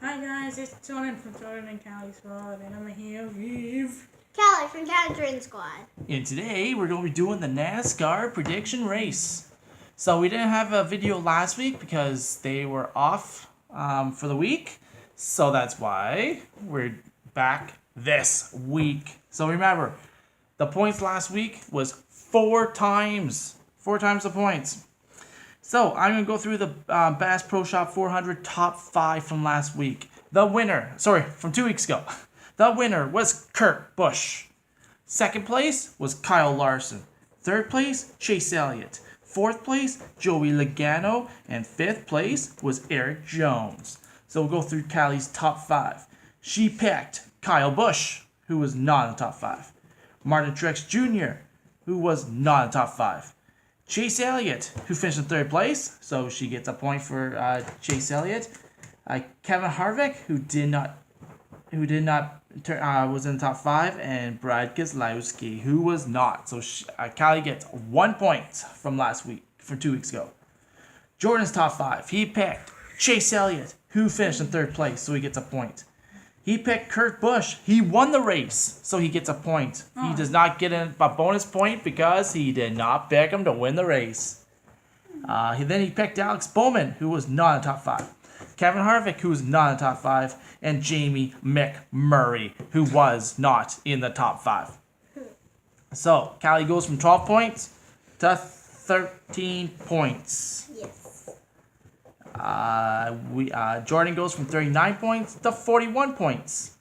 Hi guys, it's Jordan from Jordan and Callie Squad, and I'm here with Callie from Darlington Squad. And today we're going to be doing the NASCAR prediction race. So we didn't have a video last week because they were off for the week. So that's why we're back this week. So remember, the points last week was four times the points. So I'm going to go through the Bass Pro Shop 400 top 5 from last week. From 2 weeks ago. The winner was Kurt Busch. Second place was Kyle Larson. Third place, Chase Elliott. Fourth place, Joey Logano. And fifth place was Erik Jones. So we'll go through Callie's top 5. She picked Kyle Busch, who was not in the top 5. Martin Truex Jr., who was not in the top 5. Chase Elliott, who finished in third place, so she gets a point for Chase Elliott. Kevin Harvick, who was in the top 5, and Brad Keselowski, who was not. So Callie gets 1 point from 2 weeks ago. Jordan's top 5. He picked Chase Elliott, who finished in third place, so he gets a point. He picked Kurt Busch. He won the race, so he gets a point. He does not get a bonus point because he did not pick him to win the race. Then he picked Alex Bowman, who was not in the top 5. Kevin Harvick, who was not in the top 5. And Jamie McMurray, who was not in the top 5. So, Callie goes from 12 points to 13 points. Yes. Jordan goes from 39 points to 41 points.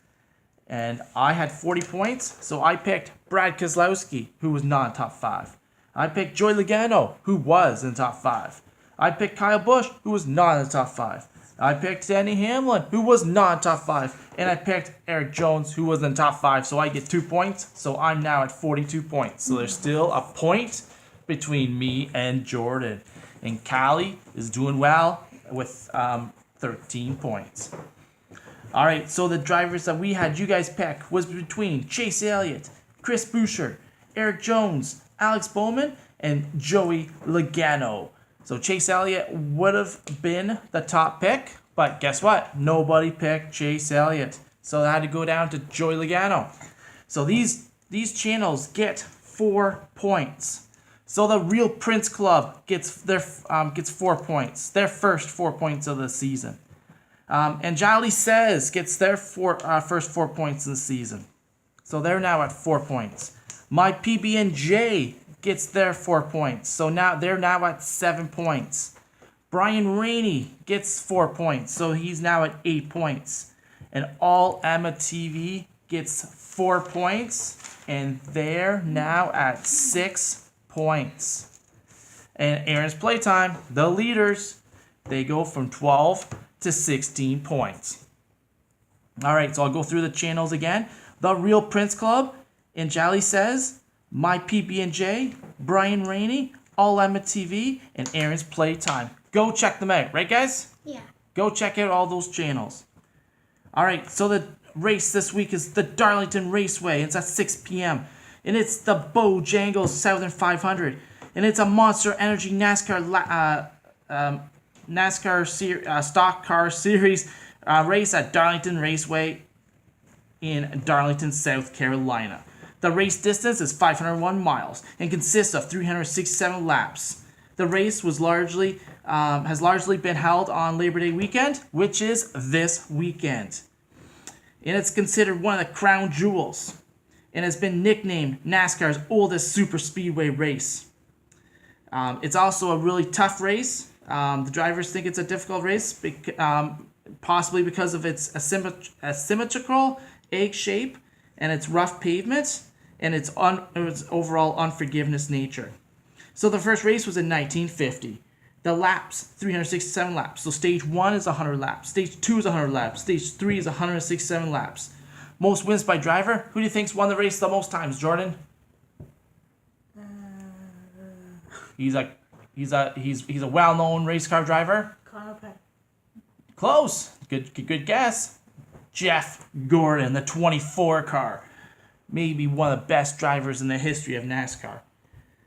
And I had 40 points, so I picked Brad Keselowski, who was not in top 5. I picked Joey Logano, who was in top 5. I picked Kyle Busch, who was not in the top 5. I picked Denny Hamlin, who was not in top 5. And I picked Erik Jones, who was in top 5, so I get 2 points. So I'm now at 42 points. So there's still a point between me and Jordan. And Callie is doing well with 13 points. All right, so the drivers that we had you guys pick was between Chase Elliott, Chris Buescher, Erik Jones, Alex Bowman, and Joey Logano. So Chase Elliott would have been the top pick, but guess what? Nobody picked Chase Elliott. So I had to go down to Joey Logano. So these channels get 4 points. So the Real Prince Club gets 4 points, their first 4 points of the season. And Jolly Says gets their first 4 points in the season. So they're now at 4 points. My PB&J gets their 4 points. So now they're now at 7 points. Brian Rainey gets 4 points. So he's now at 8 points. And All Emma TV gets 4 points. And they're now at 6 points. And Aaron's Playtime, the leaders, they go from 12 to 16 points. All right, so I'll go through the channels again. The Real Prince Club, and Jolly Says, My PB&J, Brian Rainey, All Emma TV, and Aaron's Playtime. Go check them out, right, guys? Yeah. Go check out all those channels. All right, so the race this week is the Darlington Raceway. It's at 6 p.m. And it's the Bojangles Southern 500. And it's a Monster Energy NASCAR Stock Car Series race at Darlington Raceway in Darlington, South Carolina. The race distance is 501 miles and consists of 367 laps. The race has largely been held on Labor Day weekend, which is this weekend. And it's considered one of the crown jewels, and has been nicknamed NASCAR's oldest super speedway race. It's also a really tough race. The drivers think it's a difficult race, possibly because of its asymmetrical egg shape and its rough pavement and its overall unforgiveness nature. So the first race was in 1950. The laps, 367 laps. So stage 1 is 100 laps. Stage 2 is 100 laps. Stage 3 is 167 laps. Most wins by driver. Who do you think's won the race the most times, Jordan? He's a well-known race car driver. Close. Good guess. Jeff Gordon, the 24 car. Maybe one of the best drivers in the history of NASCAR.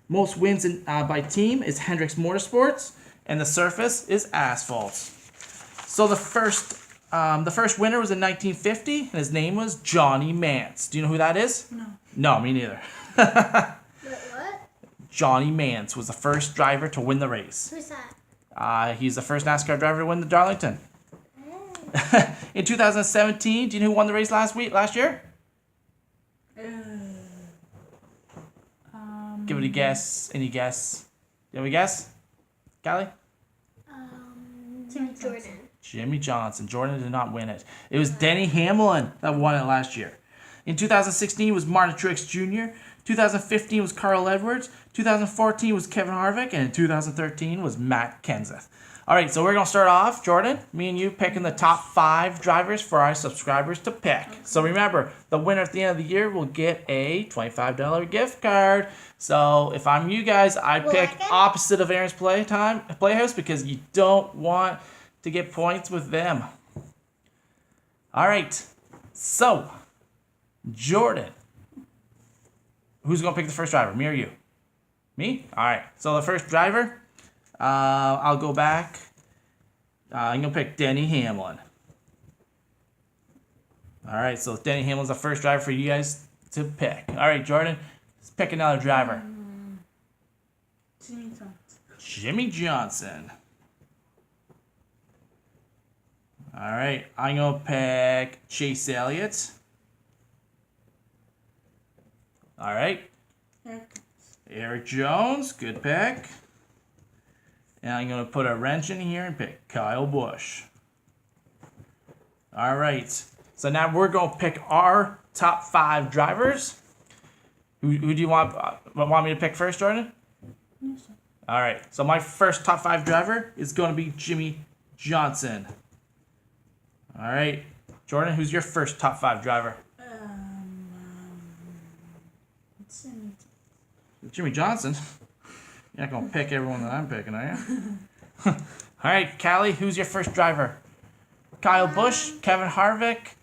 Most wins by team is Hendricks Motorsports, and the surface is asphalt. So the first The first winner was in 1950, and his name was Johnny Mance. Do you know who that is? No. No, me neither. Wait, what? Johnny Mance was the first driver to win the race. Who's that? He's the first NASCAR driver to win the Darlington. In 2017, do you know who won the race last year? Give it a guess. Any guess? Do you have a guess? Callie? Jordan. Jimmy Johnson. Jordan did not win it. It was Denny Hamlin that won it last year. In 2016, it was Martin Truex Jr. 2015 was Carl Edwards. 2014 was Kevin Harvick. And in 2013 was Matt Kenseth. All right, so we're going to start off, Jordan, me and you picking the top 5 drivers for our subscribers to pick. Okay. So remember, the winner at the end of the year will get a $25 gift card. So if I'm you guys, I pick opposite of Aaron's Playhouse because you don't want to get points with them. All right, so Jordan, who's going to pick the first driver, me or you? Me? All right, so the first driver... I'll go back. I'm going to pick Denny Hamlin. All right, so Denny Hamlin's the first driver for you guys to pick. All right, Jordan, let's pick another driver. Jimmy Johnson. Jimmy Johnson. All right, I'm going to pick Chase Elliott. All right. Erik Jones, good pick. And I'm going to put a wrench in here and pick Kyle Busch. All right. So now we're going to pick our top 5 drivers. Who do you want me to pick first, Jordan? Yes, sir. All right. So my first top 5 driver is going to be Jimmy Johnson. All right. Jordan, who's your first top 5 driver? Jimmy Johnson? You're not going to pick everyone that I'm picking, are you? All right, Callie, who's your first driver? Kyle Busch, Kevin Harvick,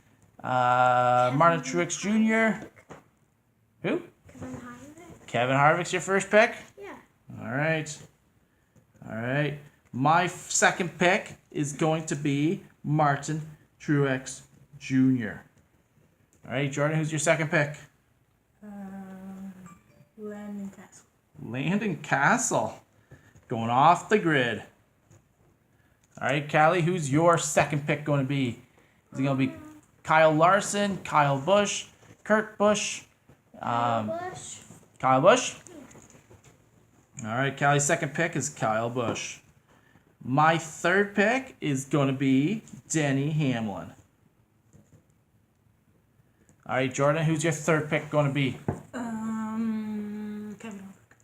Martin Truex Jr. Who? Kevin Harvick. Kevin Harvick's your first pick? Yeah. All right. All right. My second pick is going to be Martin Truex Jr. All right, Jordan, who's your second pick? Landon Castle. Landon Castle. Going off the grid. All right, Callie, who's your second pick going to be? Is it going to be Kyle Larson, Kyle Busch, Kurt Busch? Busch. Kyle Busch? All right, Callie's second pick is Kyle Busch. My third pick is going to be Denny Hamlin. All right, Jordan, who's your third pick going to be? Kevin Harvick.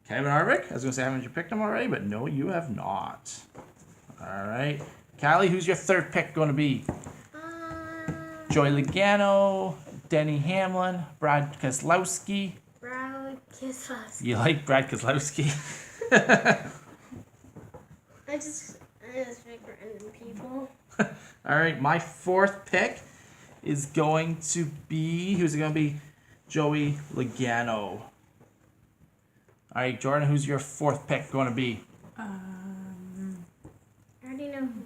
Kevin Harvick? I was going to say, haven't you picked him already? But no, you have not. All right. Callie, who's your third pick going to be? Joey Logano, Denny Hamlin, Brad Keselowski. Brad Keselowski. You like Brad Keselowski? I just pick random people. All right. My fourth pick is going to be... Who's it going to be? Joey Logano. All right, Jordan, who's your fourth pick going to be? I already know who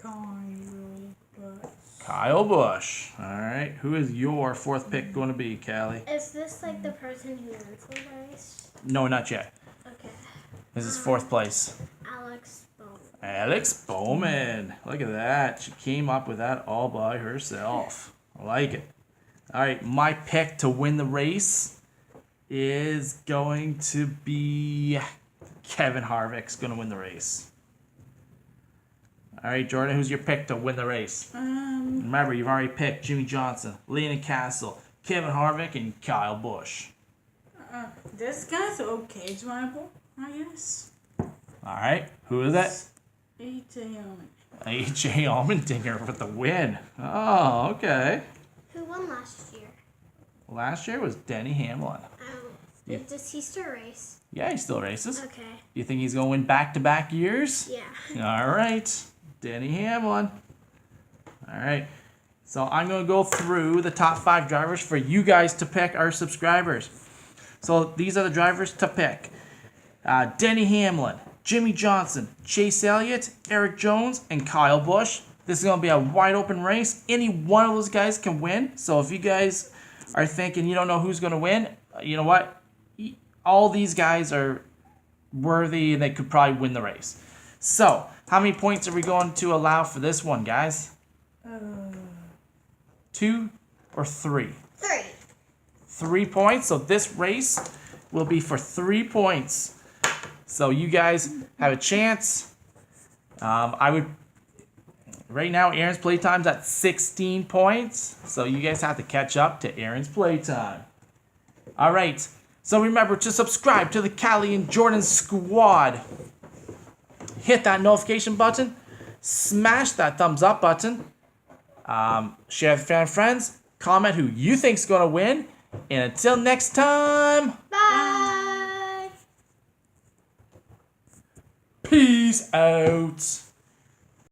mine is. Kyle Busch. All right. Who is your fourth pick going to be, Callie? Is this like the person who wins the race? No, not yet. Okay. This is fourth place. Alex Bowman. Alex Bowman. Look at that. She came up with that all by herself. I like it. All right. My pick to win the race is going to be Kevin Harvick's going to win the race. All right, Jordan, who's your pick to win the race? Remember, you've already picked Jimmy Johnson, Landon Castle, Kevin Harvick, and Kyle Busch. This guy's okay driver, I guess. All right, who is that? A.J. Allman. A.J. Allmendinger with the win. Oh, okay. Who won last year? Last year was Denny Hamlin. Yeah. Does he still race? Yeah, he still races. Okay. Do you think he's going to win back-to-back years? Yeah. All right. Denny Hamlin. All right. So I'm going to go through the top 5 drivers for you guys to pick, our subscribers. So these are the drivers to pick. Denny Hamlin, Jimmy Johnson, Chase Elliott, Erik Jones, and Kyle Busch. This is going to be a wide open race. Any one of those guys can win. So if you guys are thinking you don't know who's going to win, you know what? All these guys are worthy and they could probably win the race. So, how many points are we going to allow for this one, guys? 2 or 3? 3. 3 points. So this race will be for 3 points. So you guys have a chance. Right now, Aaron's playtime's at 16 points. So you guys have to catch up to Aaron's playtime. All right. So remember to subscribe to the Callie and Jordan squad. Hit that notification button. Smash that thumbs up button. Share with family and friends. Comment who you think's going to win. And until next time. Bye. Peace out.